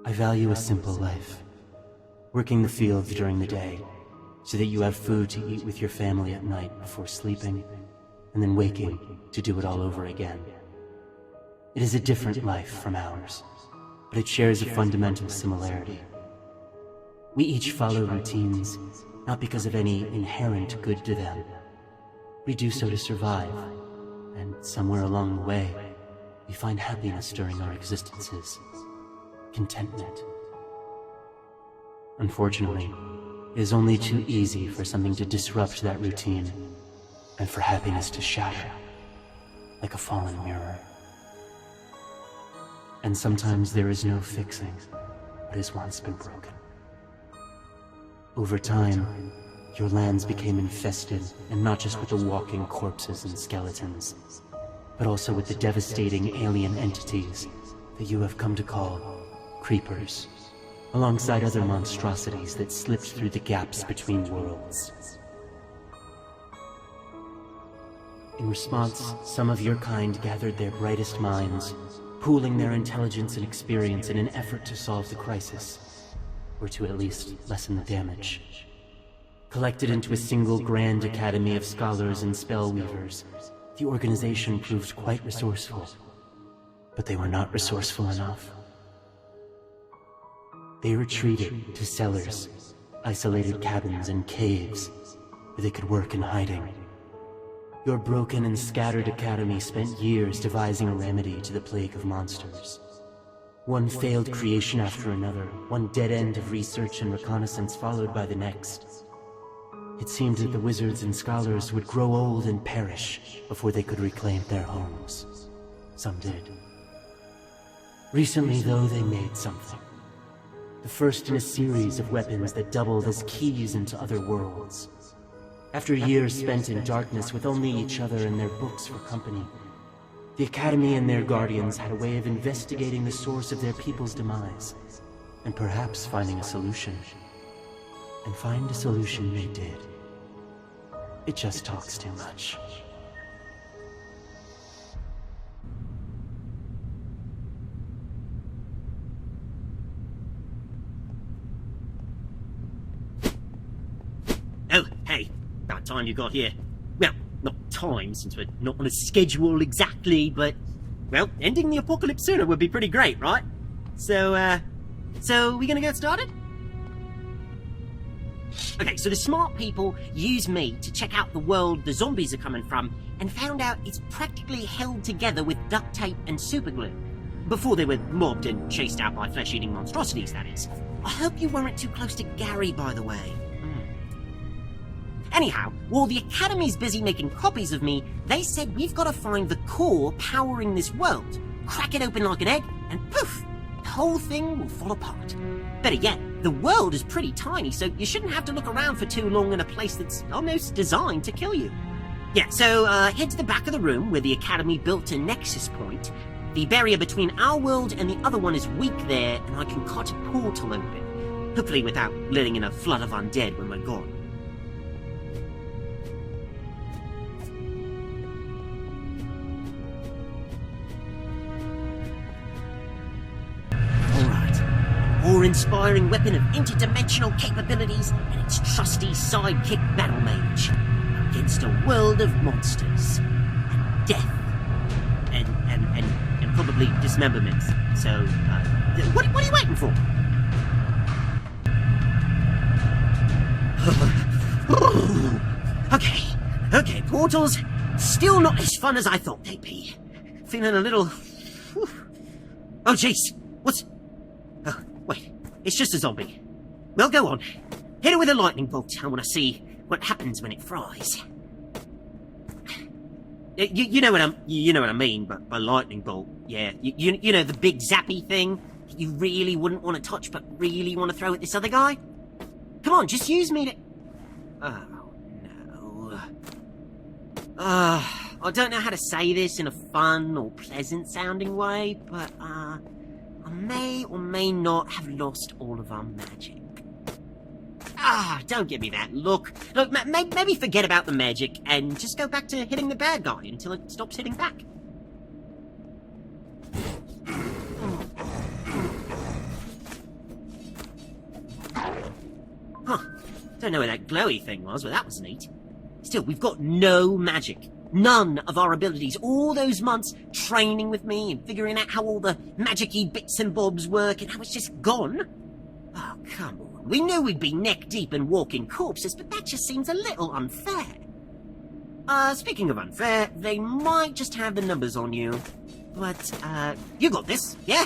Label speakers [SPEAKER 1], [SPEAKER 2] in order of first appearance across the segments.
[SPEAKER 1] I value a simple life. Working the fields during the day, so that you have food to eat with your family at night before sleeping, and then waking to do it all over again. It is a different life from ours, but it shares a fundamental similarity. We each follow routines, not because of any inherent good to them. We do so to survive, and somewhere along the way, we find happiness during our existences. Contentment. Unfortunately, it is only too easy for something to disrupt that routine, and for happiness to shatter, like a fallen mirror. And sometimes there is no fixing what has once been broken. Over time, your lands became infested, and not just with the walking corpses and skeletons, but also with the devastating alien entities that you have come to call creepers, alongside other monstrosities that slipped through the gaps between worlds. In response, some of your kind gathered their brightest minds, pooling their intelligence and experience in an effort to solve the crisis, or to at least lessen the damage. Collected into a single grand academy of scholars and spellweavers, the organization proved quite resourceful, but they were not resourceful enough. They retreated to cellars, isolated cabins, and caves where they could work in hiding. Your broken and scattered academy spent years devising a remedy to the plague of monsters. One failed creation after another, one dead end of research and reconnaissance followed by the next. It seemed that the wizards and scholars would grow old and perish before they could reclaim their homes. Some did. Recently, though, they made something. The first in a series of weapons that doubled as keys into other worlds. After years spent in darkness with only each other and their books for company, the Academy and their guardians had a way of investigating the source of their people's demise, and perhaps finding a solution. And find a solution they did. It just talks too much.
[SPEAKER 2] Oh, hey, about time you got here. Well, not time, since we're not on a schedule exactly, but, well, ending the apocalypse sooner would be pretty great, right? So we gonna get started? Okay, so the smart people used me to check out the world the zombies are coming from, and found out it's practically held together with duct tape and superglue. Before they were mobbed and chased out by flesh-eating monstrosities, that is. I hope you weren't too close to Gary, by the way. Anyhow, while the Academy's busy making copies of me, they said we've got to find the core powering this world, crack it open like an egg, and poof! The whole thing will fall apart. Better yet, the world is pretty tiny, so you shouldn't have to look around for too long in a place that's almost designed to kill you. Yeah, so head to the back of the room where the Academy built a nexus point. The barrier between our world and the other one is weak there, and I can cut a portal open. Hopefully without letting in a flood of undead when we're gone. Awe-inspiring weapon of interdimensional capabilities and its trusty sidekick battle mage against a world of monsters and death and probably dismemberment. So, what are you waiting for? Okay, portals still not as fun as I thought they'd be. Feeling a little. Oh, jeez, what's? Oh, wait, it's just a zombie. Well, go on. Hit it with a lightning bolt. I want to see what happens when it fries. You know what I mean by lightning bolt. Yeah, you know the big zappy thing you really wouldn't want to touch, but really want to throw at this other guy. Come on, just use me to. Oh no. I don't know how to say this in a fun or pleasant sounding way, but I may or may not have lost all of our magic. Don't give me that look. Look, maybe forget about the magic and just go back to hitting the bad guy until it stops hitting back. Huh. Don't know where that glowy thing was, but that was neat. Still, we've got no magic. None of our abilities. All those months training with me and figuring out how all the magic-y bits and bobs work, and how it's just gone. Oh, come on. We knew we'd be neck-deep in walking corpses, but that just seems a little unfair. Speaking of unfair, they might just have the numbers on you. But, you got this, yeah?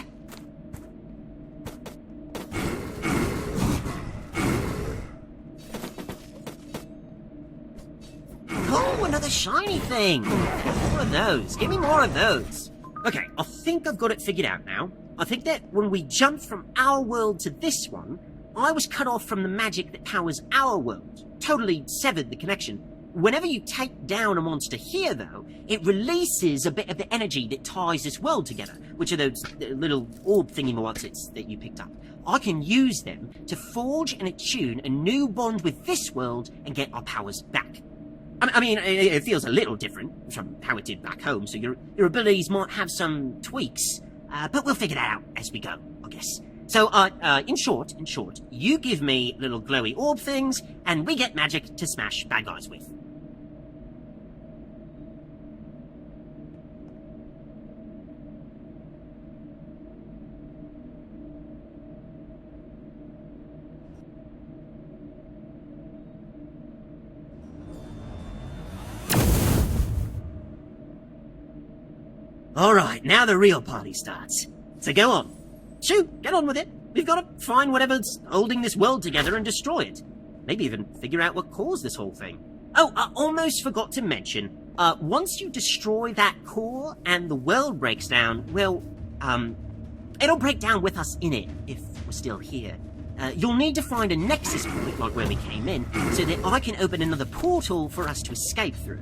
[SPEAKER 2] Oh, another shiny thing! More of those. Give me more of those. Okay, I think I've got it figured out now. I think that when we jumped from our world to this one, I was cut off from the magic that powers our world. Totally severed the connection. Whenever you take down a monster here, though, it releases a bit of the energy that ties this world together, which are those little orb thingy-ma-whatsits that you picked up. I can use them to forge and attune a new bond with this world and get our powers back. I mean, it feels a little different from how it did back home, so your abilities might have some tweaks, but we'll figure that out as we go, I guess. So, in short, you give me little glowy orb things, and we get magic to smash bad guys with. Alright, now the real party starts. So go on. Shoot, get on with it. We've got to find whatever's holding this world together and destroy it. Maybe even figure out what caused this whole thing. Oh, I almost forgot to mention, once you destroy that core and the world breaks down, well, it'll break down with us in it, if we're still here. You'll need to find a nexus point, like where we came in, so that I can open another portal for us to escape through.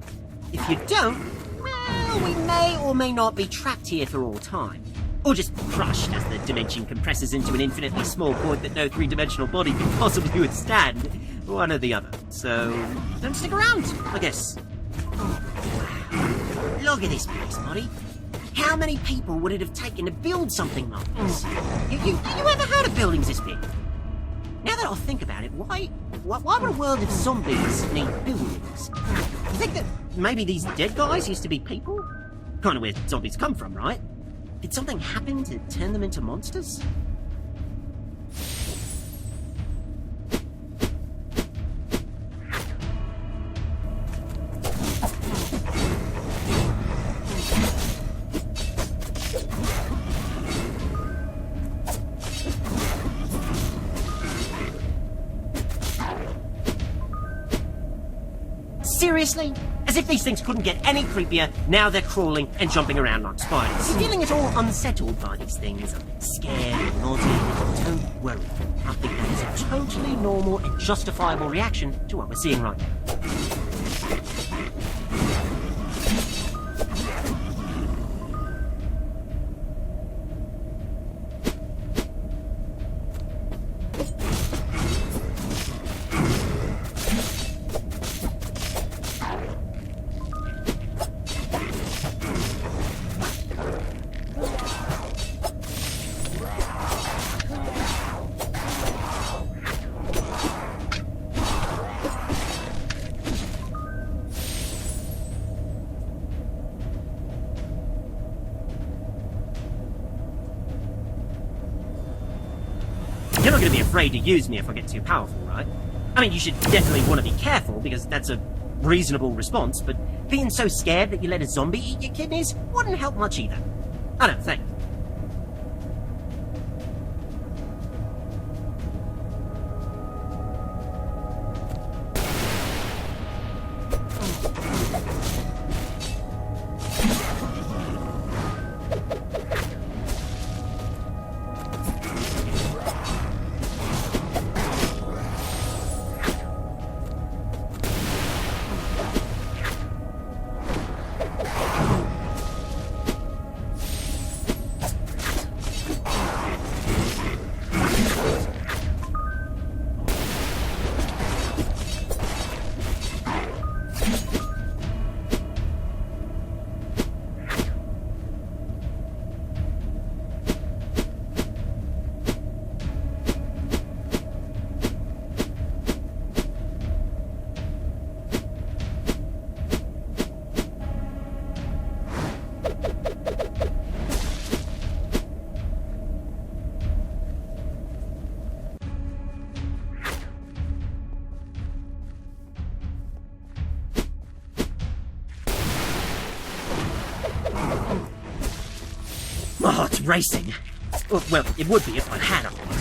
[SPEAKER 2] If you don't, well, we may or may not be trapped here for all time. Or just crushed as the dimension compresses into an infinitely small point that no three-dimensional body can possibly withstand. One or the other. So, don't stick around, I guess. Oh, wow. Look at this place, buddy. How many people would it have taken to build something like this? You ever heard of buildings this big? Now that I think about it, why would a world of zombies need buildings? You think that maybe these dead guys used to be people? Kind of where zombies come from, right? Did something happen to turn them into monsters? Seriously? As if these things couldn't get any creepier, now they're crawling and jumping around like spiders. You're feeling at all unsettled by these things, scared and naughty. Don't worry. I think that is a totally normal and justifiable reaction to what we're seeing right now. You're not going to be afraid to use me if I get too powerful, right? I mean, you should definitely want to be careful, because that's a reasonable response, but being so scared that you let a zombie eat your kidneys wouldn't help much either. I don't think. racing. Well, it would be if I had a heart.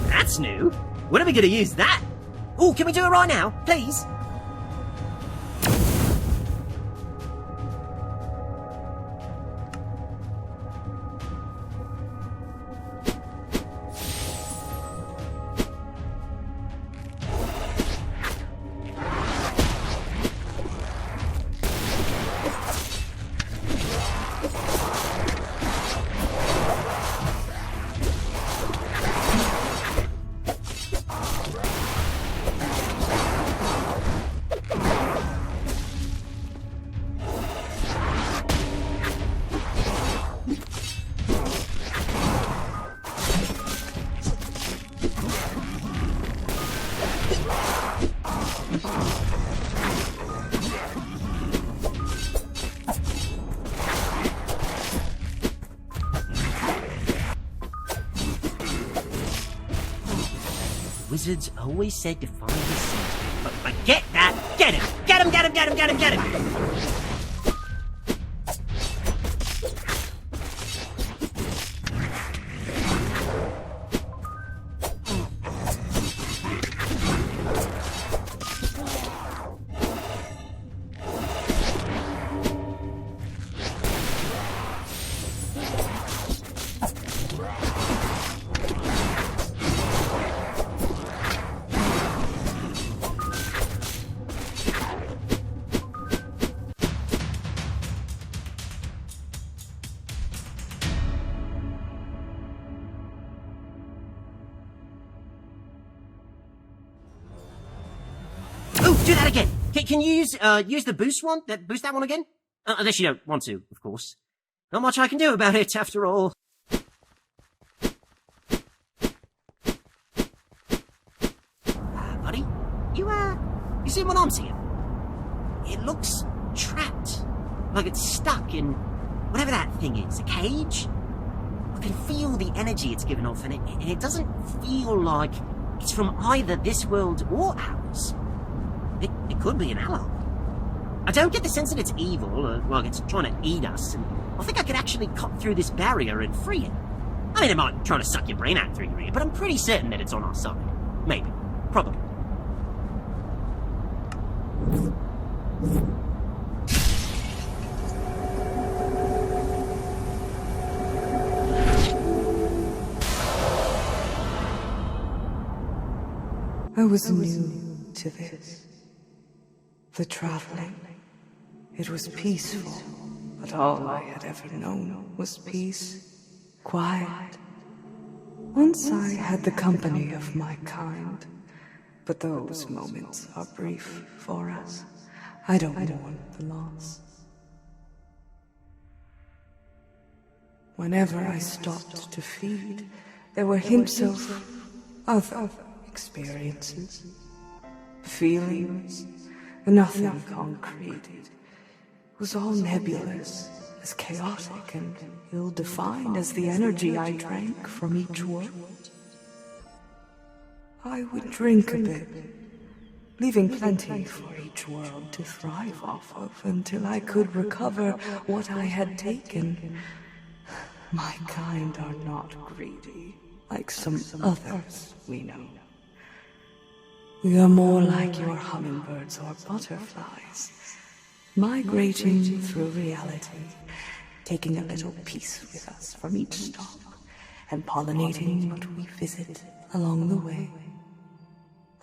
[SPEAKER 2] That's new. When are we going to use that? Oh, can we do it right now, please? Wizards always said to find the secret, but get that! Get him! Get him, get him, get him, get him, get him! Do that again. Can you use the boost one? Boost that one again? Unless you don't want to, of course. Not much I can do about it, after all. Buddy, you see what I'm seeing? It looks trapped, like it's stuck in whatever that thing is, a cage. I can feel the energy it's giving off, and it doesn't feel like it's from either this world or ours. It could be an ally. I don't get the sense that it's evil, or like it's trying to eat us, and I think I could actually cut through this barrier and free it. I mean, it might try to suck your brain out through your ear, but I'm pretty certain that it's on our side. Maybe. Probably.
[SPEAKER 3] I was new to this. The traveling. It was peaceful, but all I had ever known was peace, quiet. Once I had the company of my kind, but those moments are brief for us. I don't mourn the loss. Whenever I stopped to feed, there were hints of other experiences, feelings, nothing concrete. It was all nebulous, as chaotic and ill-defined as the energy I drank from each world. I would drink a bit, leaving plenty for each world to thrive off of until I could recover what I had taken. My kind are not greedy, like some others we know. We are more like your hummingbirds or butterflies, migrating through reality, taking a little piece with us from each stop, and pollinating what we visit along the way.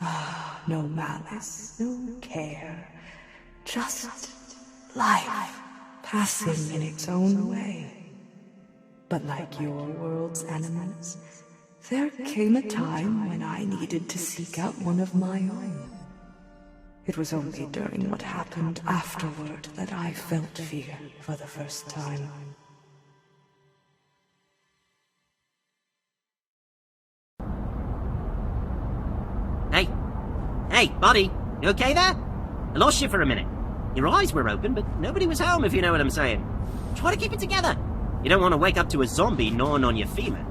[SPEAKER 3] Ah, no malice, no care, just life passing in its own way. But like your world's animals, there came a time when I needed to seek out one of my own. It was only during what happened afterward that I felt fear for the first time.
[SPEAKER 2] Hey, buddy, you okay there? I lost you for a minute. Your eyes were open, but nobody was home, if you know what I'm saying. Try to keep it together. You don't want to wake up to a zombie gnawing on your femur.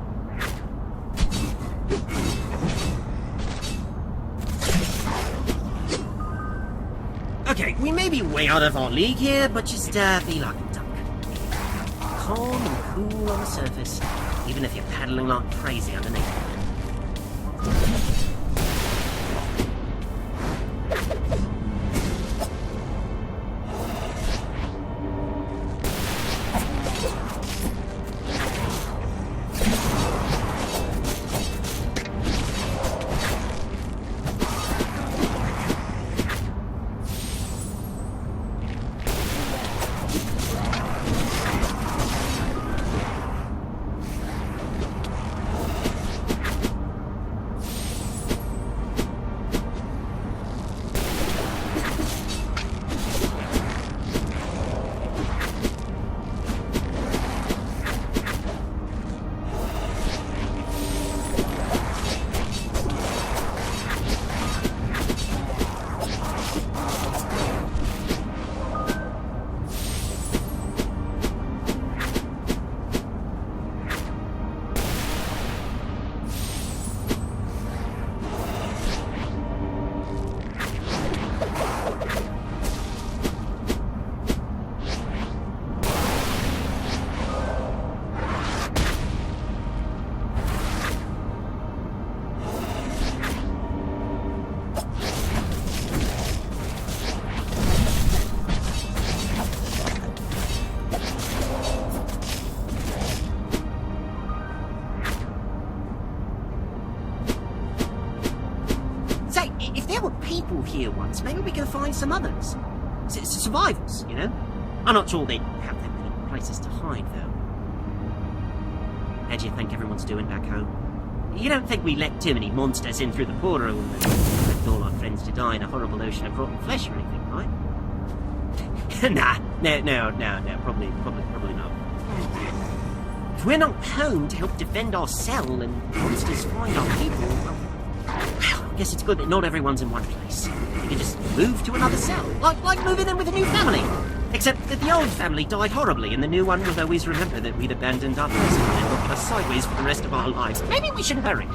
[SPEAKER 2] Okay, we may be way out of our league here, but just be like a duck. Calm and cool on the surface, even if you're paddling like crazy underneath. Here once, maybe we can find some others. Survivors, you know? I'm not sure they have that many places to hide, though. How do you think everyone's doing back home? You don't think we let too many monsters in through the portal and left all our friends to die in a horrible ocean of rotten flesh or anything, right? No, probably not. If we're not home to help defend our cell and monsters find our people, well, I guess it's good that not everyone's in one place. You can just move to another cell, like moving in with a new family. Except that the old family died horribly, and the new one will always remember that we'd abandoned others and look at us sideways for the rest of our lives. Maybe we should hurry.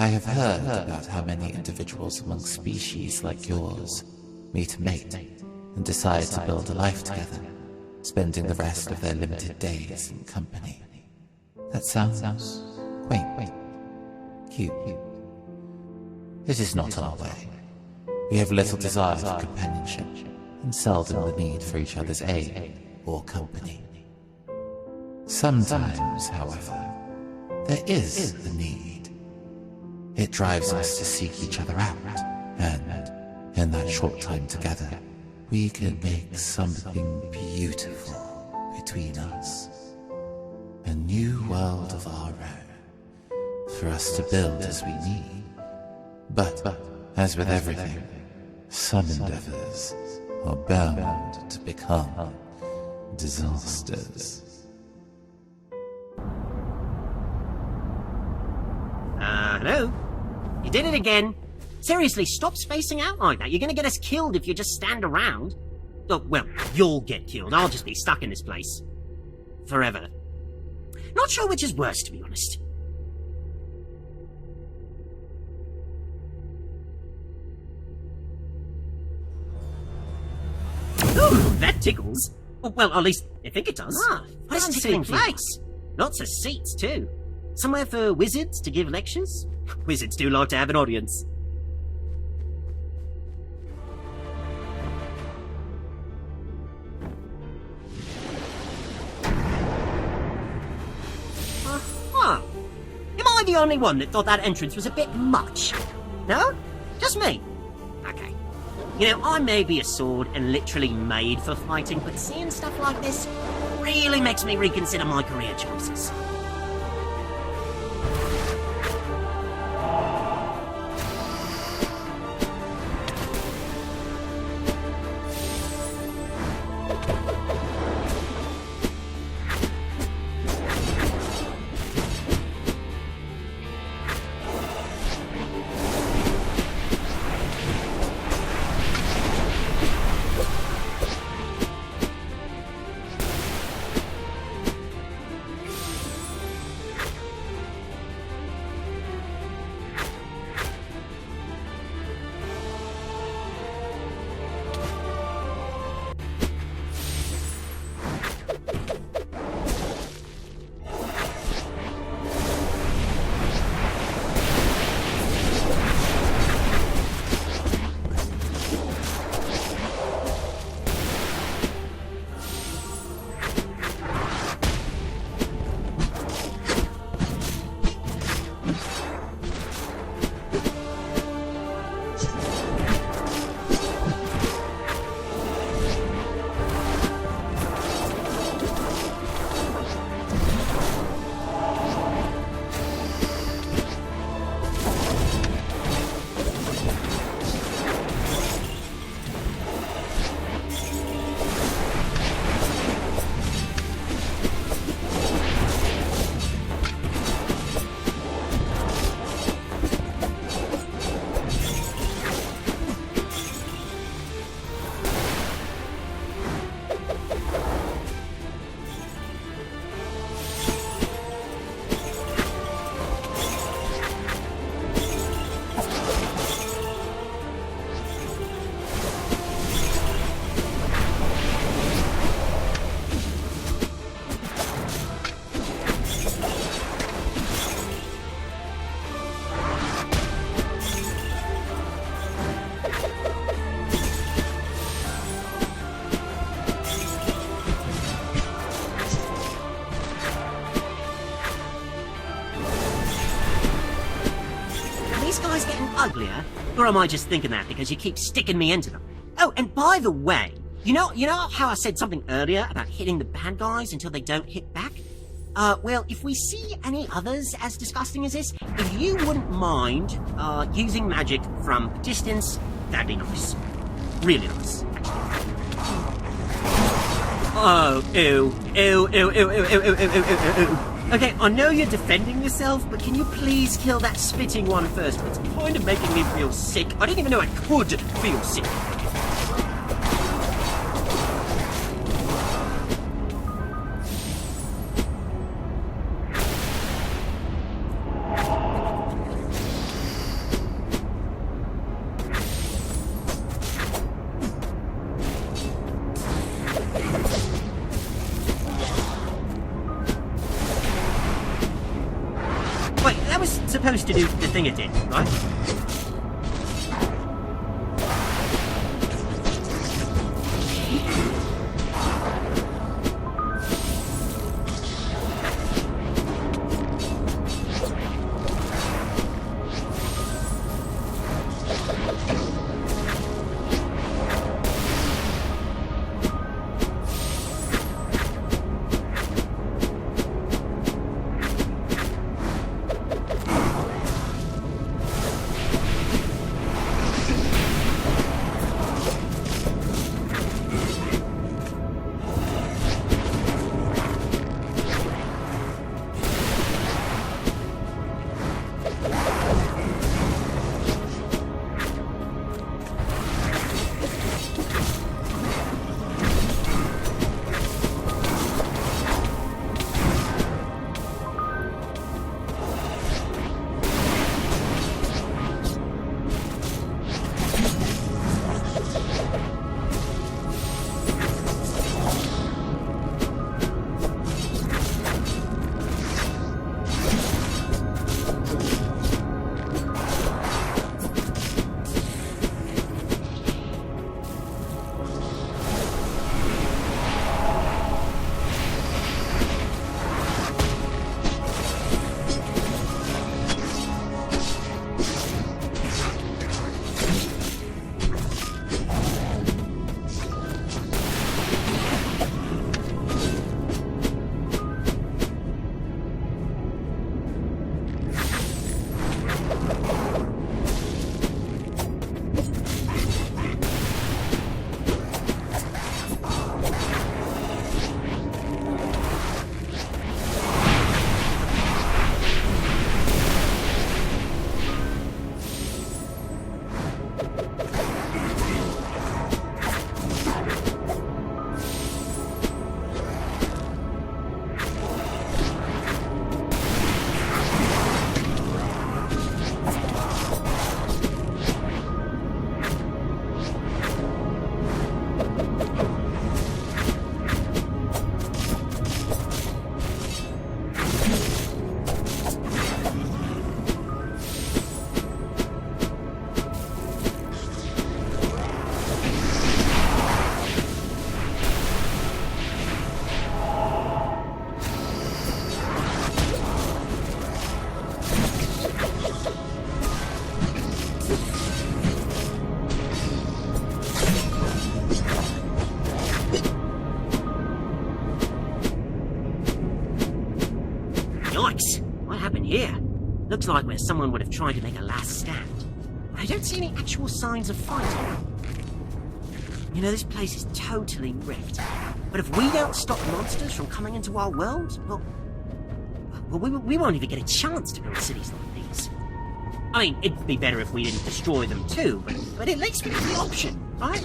[SPEAKER 4] I have heard about how many individuals among species like yours meet a mate and decide to build a life together, spending the rest of their limited days in company. That sounds quaint, cute. It is not our way. We have little desire for companionship, and seldom the need for each other's aid or company. Sometimes, however, there is the need. It drives us to seek each other out, and in that short time together, we can make something beautiful between us. A new world of our own, for us to build as we need. But, as with everything, some endeavors are bound to become disasters.
[SPEAKER 2] Hello? You did it again. Seriously, stop spacing out like that. You're gonna get us killed if you just stand around. Oh, well, you'll get killed. I'll just be stuck in this place. Forever. Not sure which is worse, to be honest. Ooh, that tickles. Well, at least I think it does. What a tickling place. Lots of seats, too. Somewhere for wizards to give lectures? Wizards do like to have an audience. Huh. Am I the only one that thought that entrance was a bit much? No? Just me? Okay. You know, I may be a sword and literally made for fighting, but seeing stuff like this really makes me reconsider my career choices. Uglier? Or am I just thinking that because you keep sticking me into them? Oh, and by the way, you know how I said something earlier about hitting the bad guys until they don't hit back? Well, if we see any others as disgusting as this, if you wouldn't mind, using magic from a distance, that'd be nice. Really nice. Oh, ew, ew, ew, ew, ew, ew, ew, ew, ew, ew, ew. Okay, I know you're defending yourself, but can you please kill that spitting one first? It's kind of making me feel sick. I didn't even know I could feel sick. do the thing it did, right? here. Looks like where someone would have tried to make a last stand. I don't see any actual signs of fighting. You know, this place is totally wrecked. But if we don't stop monsters from coming into our world, well, we won't even get a chance to build cities like these. I mean, it'd be better if we didn't destroy them too, but at least we have the option, right?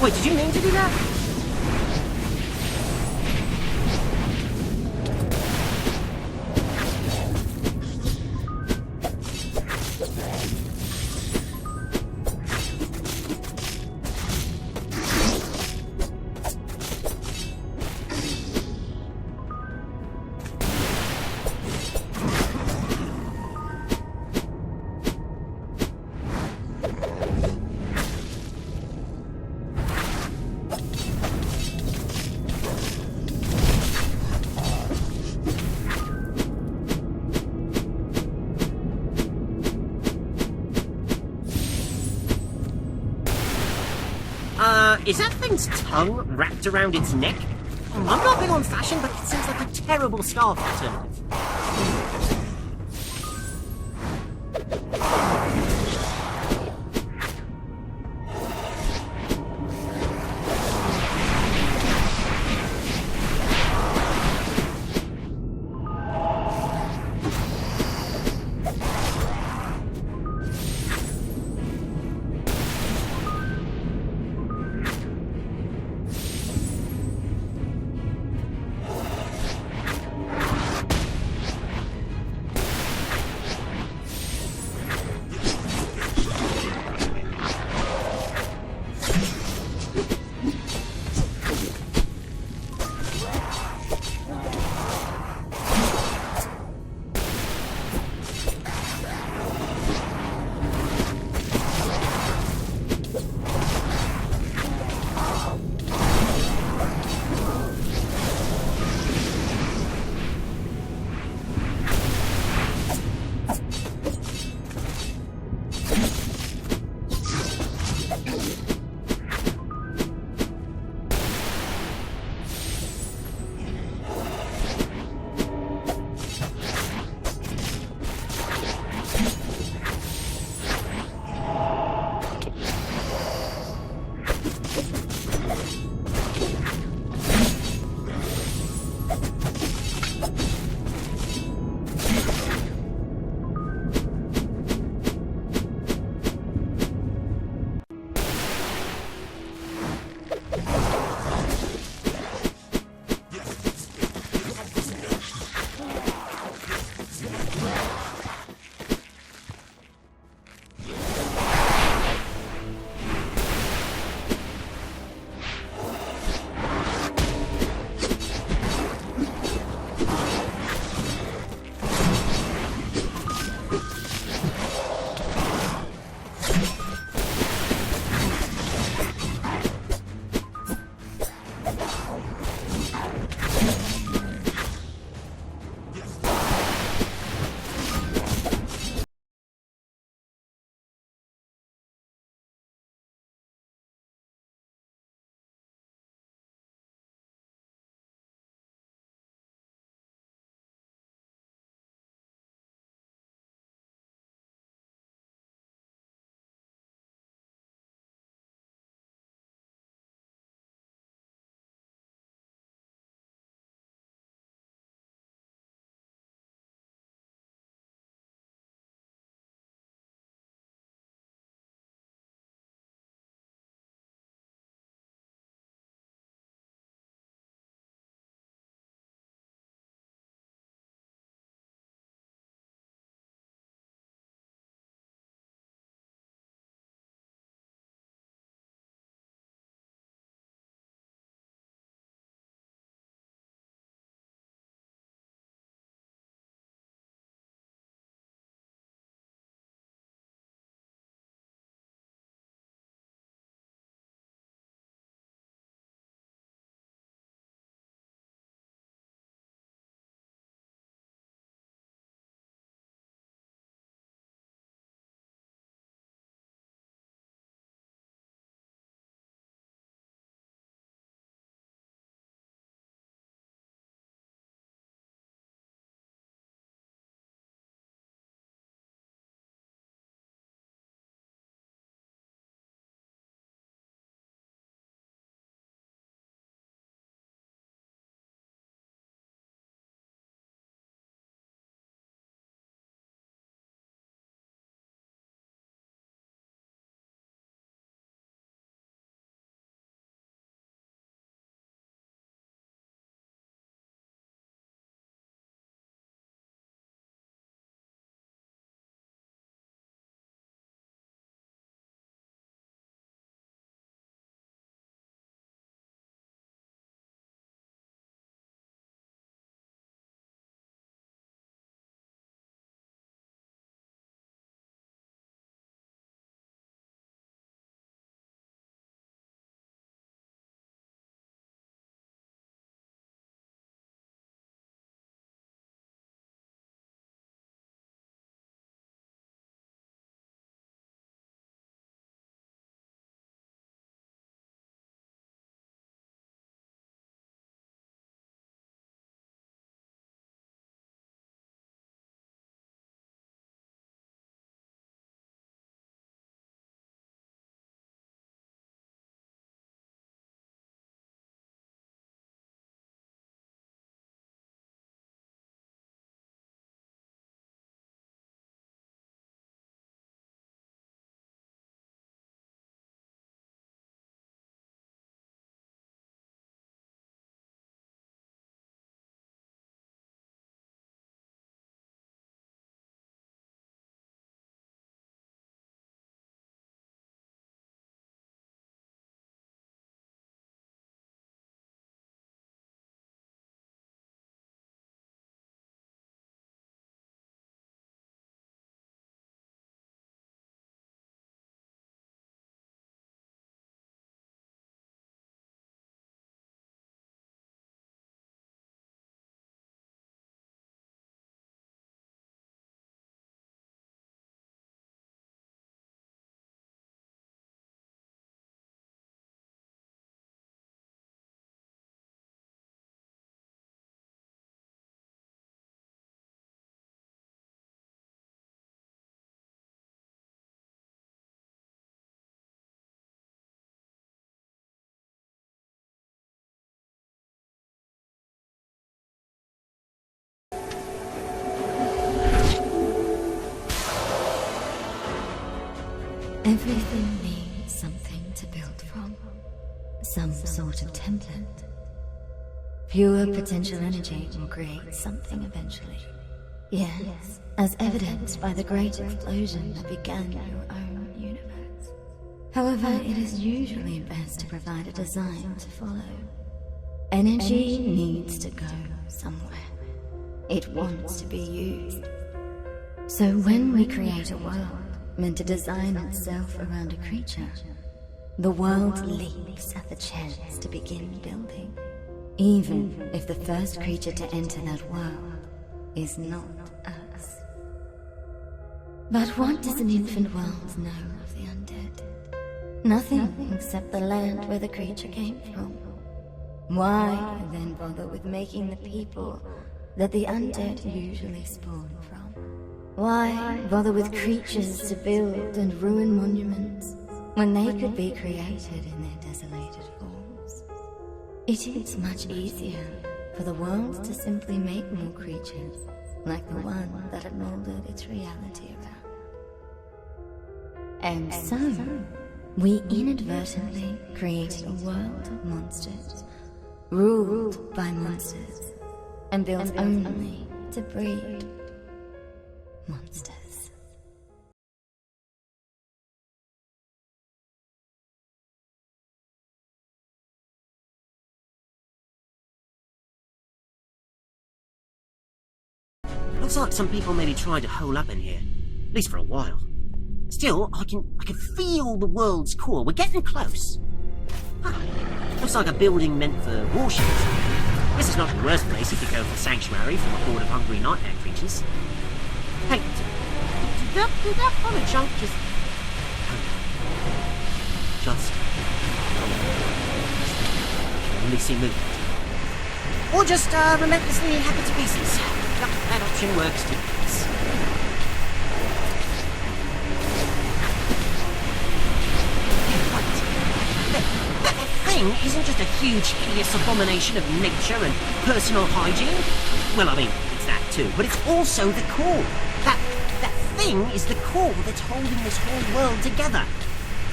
[SPEAKER 2] Wait, did you mean to do that? Is that thing's tongue wrapped around its neck? I'm not big on fashion, but it seems like a terrible scarf alternative.
[SPEAKER 5] Everything needs something to build from. Some sort of template. Pure potential energy will create something eventually. Yes, as evidenced by the great explosion that began your own universe. However, it is usually best to provide a design to follow. Energy needs to go somewhere. It wants to be used. So when we create a world meant to design itself around a creature, the world leaps at the chance to begin building, even if the first creature to enter that world is not us. But what does an infant world know of the undead? Nothing except the land where the creature came from. Why then bother with making the people that the undead usually spawn from? Why bother with creatures to build and ruin monuments when they could be created in their desolated forms? It is much easier for the world to simply make more creatures like the one that had molded its reality around. And so, we inadvertently created a world of monsters, ruled by monsters, and built only to breed monsters.
[SPEAKER 2] Looks like some people maybe tried to hole up in here, at least for a while. Still, I can feel the world's core. We're getting close. Looks like a building meant for warships. This is not the worst place if you go for sanctuary from a horde of hungry nightmare creatures. Hey, did that kind of junk just... only see movement. Or just relentlessly hack it to pieces. That option works too. That thing isn't just a huge, hideous abomination of nature and personal hygiene. Well, I mean, it's that too, but it's also the core. That thing is the core that's holding this whole world together.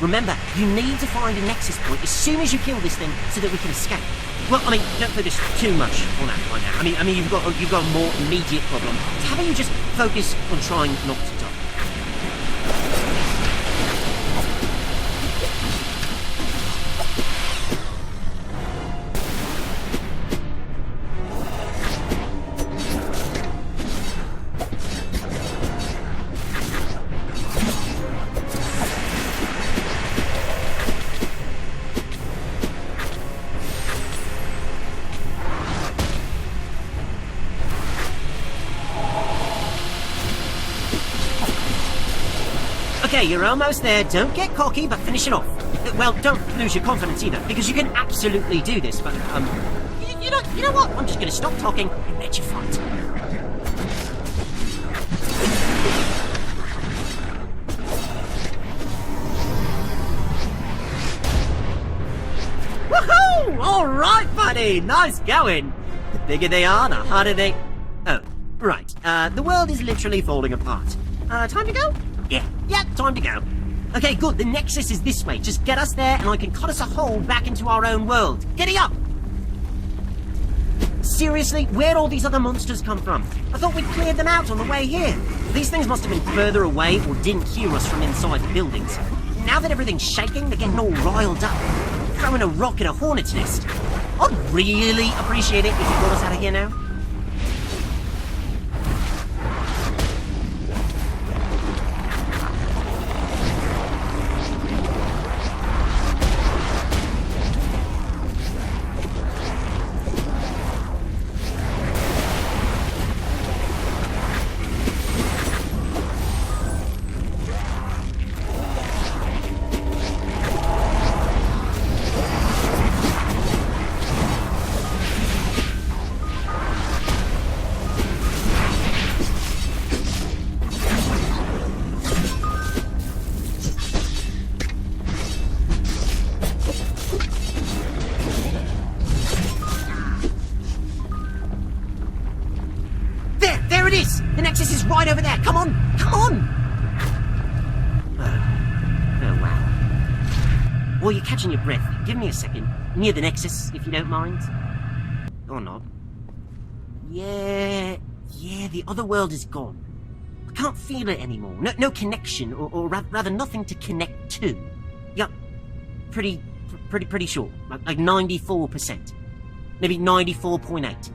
[SPEAKER 2] Remember, you need to find a nexus point as soon as you kill this thing so that we can escape. Well, I mean, don't focus too much on that right now. I mean, you've got a more immediate problem. How about you just focus on trying not to die? Okay, you're almost there. Don't get cocky, but finish it off. Well, don't lose your confidence either, because you can absolutely do this, but, you know what? I'm just gonna stop talking and let you fight. Woohoo! Alright, buddy! Nice going! The bigger they are, the harder they... Oh, right. The world is literally falling apart. Time to go? Yeah, time to go. Okay, good, the Nexus is this way. Just get us there and I can cut us a hole back into our own world. Giddy up! Seriously, where'd all these other monsters come from? I thought we'd cleared them out on the way here. These things must have been further away or didn't hear us from inside the buildings. Now that everything's shaking, they're getting all riled up. Throwing a rock at a hornet's nest. I'd really appreciate it if you got us out of here now. Right over there. Come on! Come on! while you're catching your breath, give me a second. Near the Nexus, if you don't mind. Or not. Yeah, the other world is gone. I can't feel it anymore. No connection, or rather nothing to connect to. Yep, pretty sure. Like 94%. Maybe 94.8.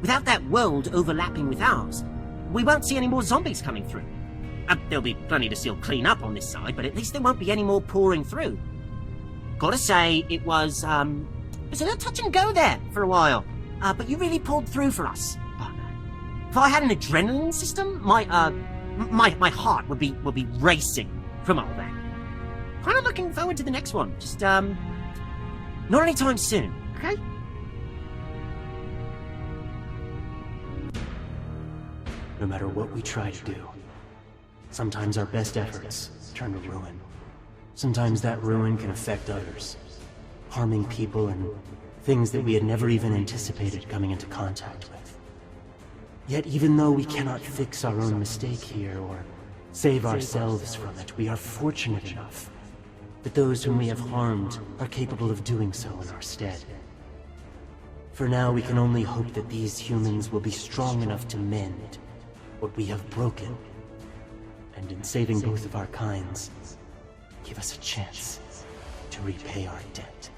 [SPEAKER 2] Without that world overlapping with ours, we won't see any more zombies coming through. There'll be plenty to still clean up on this side, but at least there won't be any more pouring through. Gotta say, it was a little touch and go there for a while. But you really pulled through for us. If I had an adrenaline system, my heart would be racing from all that. Kind of looking forward to the next one. Just not anytime soon, okay?
[SPEAKER 1] No matter what we try to do, sometimes our best efforts turn to ruin. Sometimes that ruin can affect others, harming people and things that we had never even anticipated coming into contact with. Yet even though we cannot fix our own mistake here or save ourselves from it, we are fortunate enough that those whom we have harmed are capable of doing so in our stead. For now, we can only hope that these humans will be strong enough to mend what we have broken, and in saving both of our kinds, give us a chance to repay our debt.